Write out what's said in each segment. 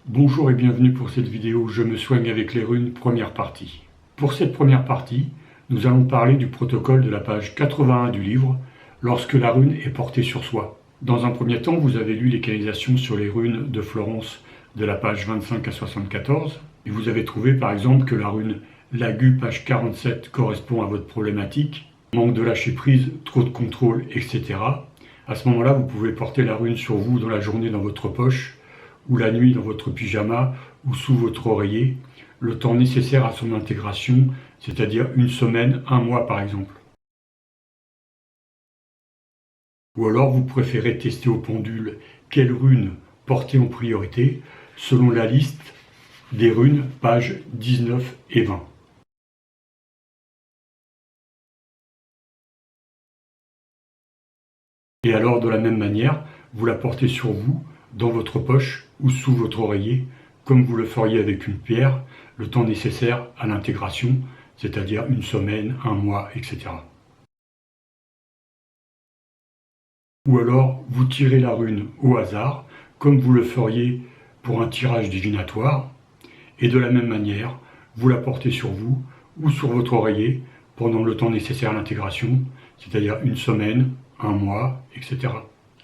Bonjour et bienvenue pour cette vidéo Je me soigne avec les runes, première partie. Pour cette première partie, nous allons parler du protocole de la page 81 du livre, lorsque la rune est portée sur soi. Dans un premier temps, vous avez lu les canalisations sur les runes de Florence de la page 25 à 74, et vous avez trouvé par exemple que la rune Lagu, page 47, correspond à votre problématique, manque de lâcher prise, trop de contrôle, etc. À ce moment-là, vous pouvez porter la rune sur vous dans la journée dans votre poche, ou la nuit dans votre pyjama ou sous votre oreiller, le temps nécessaire à son intégration, c'est-à-dire une semaine, un mois par exemple. Ou alors vous préférez tester au pendule quelle rune porter en priorité, selon la liste des runes, pages 19 et 20. Et alors de la même manière, vous la portez sur vous, dans votre poche ou sous votre oreiller, comme vous le feriez avec une pierre, le temps nécessaire à l'intégration, c'est-à-dire une semaine, un mois, etc. Ou alors, vous tirez la rune au hasard, comme vous le feriez pour un tirage divinatoire, et de la même manière, vous la portez sur vous ou sur votre oreiller pendant le temps nécessaire à l'intégration, c'est-à-dire une semaine, un mois, etc.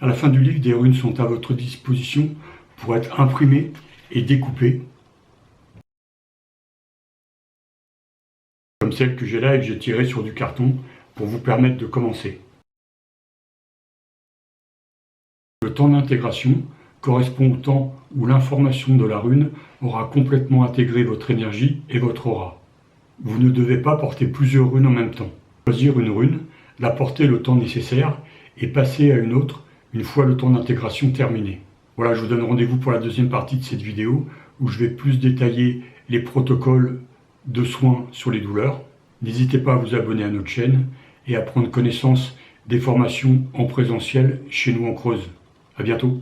À la fin du livre, des runes sont à votre disposition pour être imprimées et découpées, comme celle que j'ai là et que j'ai tirée sur du carton pour vous permettre de commencer. Le temps d'intégration correspond au temps où l'information de la rune aura complètement intégré votre énergie et votre aura. Vous ne devez pas porter plusieurs runes en même temps. Choisir une rune, la porter le temps nécessaire et passer à une autre une fois le temps d'intégration terminé. Voilà, je vous donne rendez-vous pour la deuxième partie de cette vidéo où je vais plus détailler les protocoles de soins sur les douleurs. N'hésitez pas à vous abonner à notre chaîne et à prendre connaissance des formations en présentiel chez nous en Creuse. À bientôt.